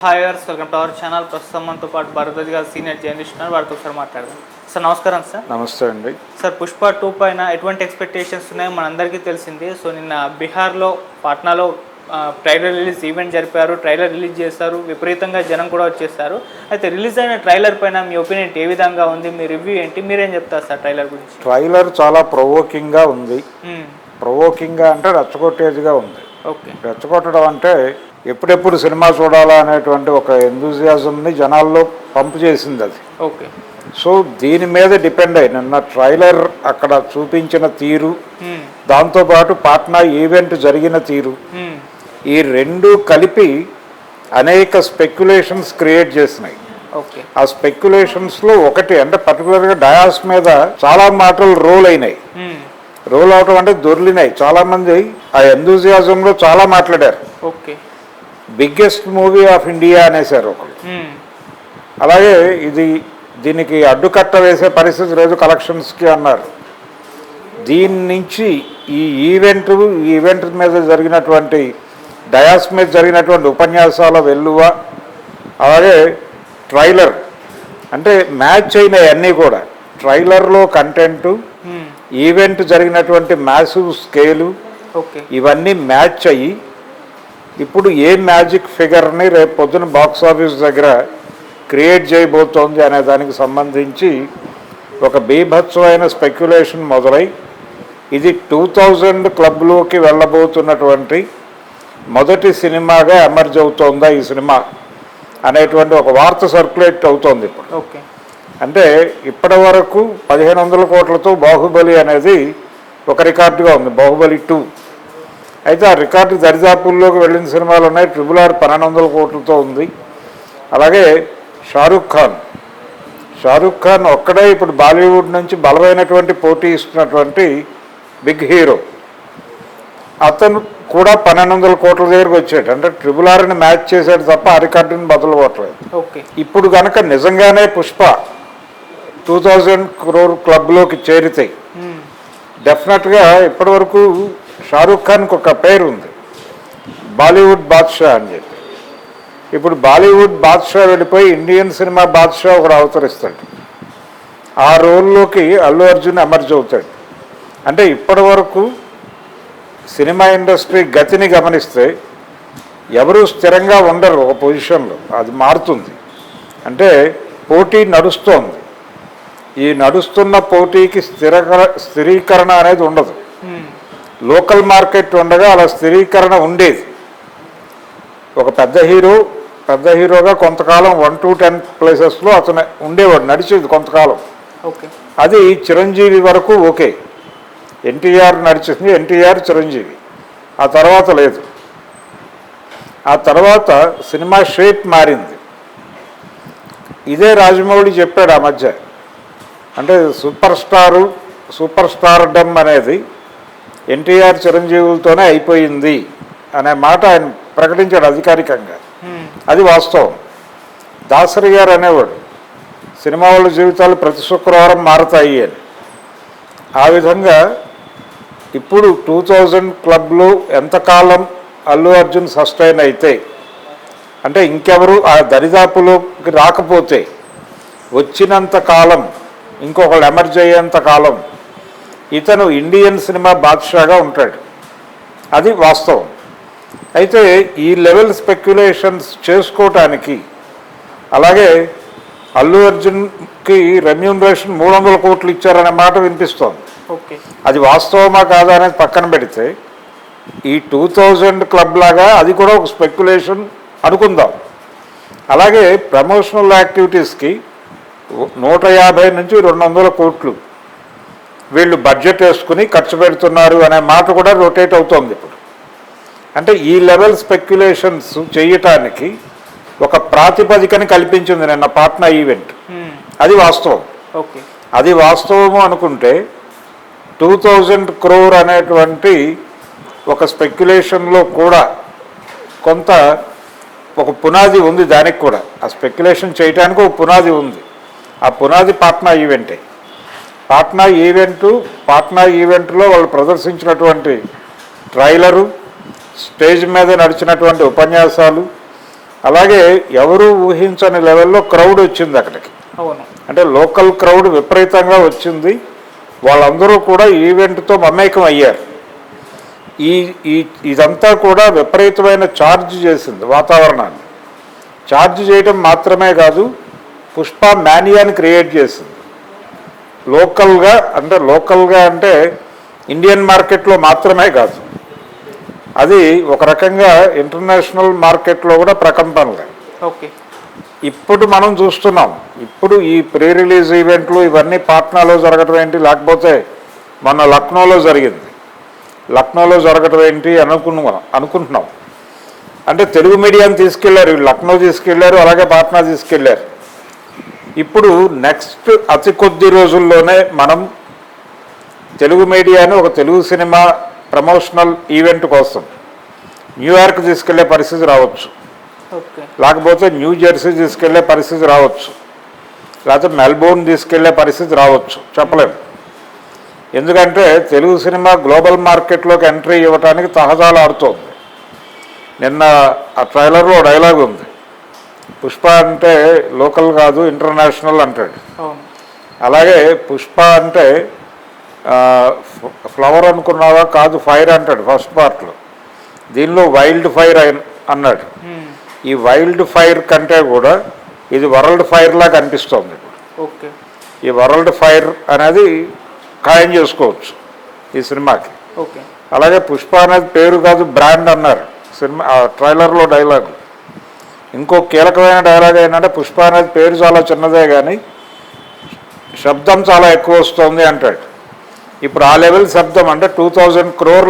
Hi viewers, welcome to our channel. ప్రస్తుతం మనతో పాటు భరద్వాజ్ గారు సీనియర్ జర్నలిస్ట్ ఉన్నారు. వారితో ఒకసారి మాట్లాడదాం. సార్ నమస్కారం. సార్ నమస్తే అండి. సార్, పుష్ప 2 పైన ఎటువంటి ఎక్స్పెక్టేషన్స్ ఉన్నాయో మనందరికీ తెలిసింది. సో నిన్న బీహార్లో పాట్నాలో ట్రైలర్ రిలీజ్ ఈవెంట్ జరిపారు. ట్రైలర్ రిలీజ్ చేస్తారు, విపరీతంగా జనం కూడా వచ్చేస్తారు. అయితే రిలీజ్ అయిన ట్రైలర్ పైన మీ ఒపీనియన్ ఏ విధంగా ఉంది? మీ రివ్యూ ఏంటి? మీరేం చెప్తారు సార్ ట్రైలర్ గురించి? ట్రైలర్ చాలా ప్రొవోకింగ్గా ఉంది. ప్రొవోకింగ్గా అంటే రెచ్చగొట్టేదిగా ఉంది. ఓకే, రెచ్చగొట్టడం అంటే ఎప్పుడెప్పుడు సినిమా చూడాలా అనేటువంటి ఒక ఎంతూజియాజంని జనాల్లో పంపు చేసింది అది. ఓకే, సో దీని మీద డిపెండ్ అయ్యి నిన్న ట్రైలర్ అక్కడ చూపించిన తీరు, దాంతోపాటు పాట్నా ఈవెంట్ జరిగిన తీరు, ఈ రెండు కలిపి అనేక స్పెక్యులేషన్స్ క్రియేట్ చేసినాయి. ఆ స్పెక్యులేషన్స్లో ఒకటి అంటే పర్టికులర్గా డయాస్ మీద చాలా మాటలు రోల్ అయినాయి. రోల్ అవటం అంటే దొర్లినాయి. చాలామంది ఆ ఎంతూజియాజంలో చాలా మాట్లాడారు. Okay, biggest movie of India అనేసారు ఒకరు. అలాగే దీనికి అడ్డుకట్ట వేసే పరిస్థితి లేదు కలెక్షన్స్కి అన్నారు. దీని నుంచి ఈ ఈవెంట్ మీద జరిగినటువంటి డయాస్ మీద జరిగినటువంటి ఉపన్యాసాల వెల్లువ, అలాగే ట్రైలర్ అంటే మ్యాచ్ అయినాయి అన్నీ కూడా. ట్రైలర్లో కంటెంటు, ఈవెంట్ జరిగినటువంటి మ్యాసివ్ స్కేలు, ఇవన్నీ మ్యాచ్ అయ్యి ఇప్పుడు ఏ మ్యాజిక్ ఫిగర్ని రేపు పొద్దున బాక్స్ ఆఫీస్ దగ్గర క్రియేట్ చేయబోతోంది అనే దానికి సంబంధించి ఒక బీభత్సమైన స్పెక్యులేషన్ మొదలై ఇది 2000 క్లబ్లోకి వెళ్ళబోతున్నటువంటి మొదటి సినిమాగా ఎమర్జ్ అవుతోందా ఈ సినిమా అనేటువంటి ఒక వార్త సర్క్యులేట్ అవుతోంది ఇప్పుడు. ఓకే, అంటే ఇప్పటి వరకు 1500 కోట్లతో బాహుబలి అనేది ఒక రికార్డుగా ఉంది, బాహుబలి 2. అయితే ఆ రికార్డు దరిదాపుల్లోకి వెళ్ళిన సినిమాలు ఉన్నాయి. RRR 1200 కోట్లతో ఉంది. అలాగే షారూఖ్ ఖాన్ ఒక్కడే ఇప్పుడు బాలీవుడ్ నుంచి బలమైనటువంటి పోటీ ఇస్తున్నటువంటి బిగ్ హీరో. అతను కూడా 1200 కోట్ల దగ్గరకు వచ్చాడు. అంటే RRRని మ్యాచ్ చేశాడు తప్ప ఆ రికార్డుని బదులు కొట్టలేదు. ఇప్పుడు కనుక నిజంగానే పుష్ప 2000 crore క్లబ్లోకి చేరితే డెఫినెట్గా ఇప్పటి వరకు షారూఖ్ ఖాన్కి ఒక పేరు ఉంది, బాలీవుడ్ బాద్షా అని చెప్పి. ఇప్పుడు బాలీవుడ్ బాద్షా వెళ్ళిపోయి ఇండియన్ సినిమా బాద్షా ఒకడు అవతరిస్తాడు. ఆ రోల్లోకి అల్లు అర్జున్ ఎమర్జ్ అవుతాడు. అంటే ఇప్పటి వరకు సినిమా ఇండస్ట్రీ గతిని గమనిస్తే ఎవరు స్థిరంగా ఉండరు ఒక పొజిషన్లో, అది మారుతుంది. అంటే పోటీ నడుస్తోంది. ఈ నడుస్తున్న పోటీకి స్థిరీకరణ అనేది ఉండదు. లోకల్ మార్కెట్ ఉండగా అలా స్థిరీకరణ ఉండేది. ఒక పెద్ద హీరోగా కొంతకాలం 1 to 10 ప్లేసెస్లో అతను ఉండేవాడు, నడిచేది కొంతకాలం. అది చిరంజీవి వరకు ఓకే. ఎన్టీఆర్ నడిచింది, ఎన్టీఆర్ చిరంజీవి. ఆ తర్వాత లేదు. ఆ తర్వాత సినిమా షేప్ మారింది. ఇదే రాజమౌళి చెప్పాడు ఆ మధ్య. అంటే సూపర్ స్టార్డమ్ అనేది ఎన్టీఆర్ చిరంజీవులతోనే అయిపోయింది అనే మాట ఆయన ప్రకటించాడు అధికారికంగా. అది వాస్తవం. దాసరి గారు అనేవాడు సినిమా వాళ్ళ జీవితాలు ప్రతి శుక్రవారం మారతాయి అని. ఆ విధంగా ఇప్పుడు 2000 క్లబ్లో ఎంతకాలం అల్లు అర్జున్ సస్టైన్ అయితే, అంటే ఇంకెవరు ఆ దరిదాపులోకి రాకపోతే వచ్చినంత కాలం, ఇంకొకళ్ళు ఎమర్జ్ అయ్యేంత కాలం ఇతను ఇండియన్ సినిమా బాద్షాగా ఉంటాడు. అది వాస్తవం. అయితే ఈ లెవెల్ స్పెక్యులేషన్స్ చేసుకోవటానికి, అలాగే అల్లు అర్జున్కి రెమ్యూనరేషన్ 300 కోట్లు ఇచ్చారనే మాట వినిపిస్తోంది. అది వాస్తవమా కాదా అనేది పక్కన పెడితే ఈ 2000 క్లబ్ లాగా అది కూడా ఒక స్పెక్యులేషన్ అనుకుందాం. అలాగే ప్రమోషనల్ యాక్టివిటీస్కి 150 నుంచి 200 కోట్లు వీళ్ళు బడ్జెట్ వేసుకుని ఖర్చు పెడుతున్నారు అనే మాట కూడా రొటేట్ అవుతోంది ఇప్పుడు. అంటే ఈ లెవెల్ స్పెక్యులేషన్స్ చేయటానికి ఒక ప్రాతిపదికని కల్పించింది నిన్న పాట్నా ఈవెంట్. అది వాస్తవం. అది వాస్తవము అనుకుంటే 2000 crore అనేటువంటి ఒక స్పెక్యులేషన్లో కూడా కొంత ఒక పునాది ఉంది. దానికి కూడా ఆ స్పెక్యులేషన్ చేయడానికి ఒక పునాది ఉంది. ఆ పునాది పాట్నా ఈవెంటే. పాట్నా ఈవెంట్లో వాళ్ళు ప్రదర్శించినటువంటి ట్రైలరు, స్టేజ్ మీద నడిచినటువంటి ఉపన్యాసాలు, అలాగే ఎవరు ఊహించని లెవెల్లో క్రౌడ్ వచ్చింది అక్కడికి. అవును. అంటే లోకల్ క్రౌడ్ విపరీతంగా వచ్చింది. వాళ్ళందరూ కూడా ఈవెంట్తో మమేకం అయ్యారు. ఇదంతా కూడా విపరీతమైన ఛార్జ్ చేసింది వాతావరణాన్ని. ఛార్జ్ చేయడం మాత్రమే కాదు, పుష్ప మ్యానియాని క్రియేట్ చేసింది. లోకల్గా అంటే ఇండియన్ మార్కెట్లో మాత్రమే కాదు, అది ఒక రకంగా ఇంటర్నేషనల్ మార్కెట్లో కూడా ప్రకంపనలే. ఓకే. ఇప్పుడు మనం చూస్తున్నాం. ఇప్పుడు ఈ ప్రీ రిలీజ్ ఈవెంట్లు ఇవన్నీ పాట్నాలో జరగటం ఏంటి, లేకపోతే మొన్న లక్నోలో జరిగింది, లక్నోలో జరగటం ఏంటి అనుకుంటున్నాం. అంటే తెలుగు మీడియాని తీసుకెళ్లారు, లక్నో తీసుకెళ్లారు, అలాగే పాట్నా తీసుకెళ్లారు. ఇప్పుడు నెక్స్ట్ అతి కొద్ది రోజుల్లోనే మనం తెలుగు మీడియాని ఒక తెలుగు సినిమా ప్రమోషనల్ ఈవెంట్ కోసం న్యూయార్క్ తీసుకెళ్లే పరిస్థితి రావచ్చు, లేకపోతే న్యూ జెర్సీ తీసుకెళ్లే పరిస్థితి రావచ్చు, లేకపోతే మెల్బోర్న్ తీసుకెళ్లే పరిస్థితి రావచ్చు, చెప్పలేము. ఎందుకంటే తెలుగు సినిమా గ్లోబల్ మార్కెట్లోకి ఎంట్రీ ఇవ్వడానికి తహజాలు ఆడుతోంది. నిన్న ఆ ట్రైలర్లో డైలాగ్ ఉంది, పుష్ప అంటే లోకల్ కాదు ఇంటర్నేషనల్ అంటాడు. అలాగే పుష్ప అంటే ఫ్లవర్ అనుకున్నావా, కాదు ఫైర్ అంటాడు ఫస్ట్ పార్ట్లో. దీనిలో వైల్డ్ ఫైర్ అన్నాడు. ఈ వైల్డ్ ఫైర్ కంటే కూడా ఇది వరల్డ్ ఫైర్ లాగా కనిపిస్తోంది. ఈ వరల్డ్ ఫైర్ అనేది ఖాయం చేసుకోవచ్చు ఈ సినిమాకి. అలాగే పుష్ప అనేది పేరు కాదు బ్రాండ్ అన్నారు సినిమా ట్రైలర్లో డైలాగ్. ఇంకో కీలకమైన డైలాగ్ ఏంటంటే పుష్ప అనేది పేరు చాలా చిన్నదే కానీ శబ్దం చాలా ఎక్కువ వస్తుంది అంటాడు. ఇప్పుడు ఆ లెవెల్ శబ్దం అంటే 2000 crore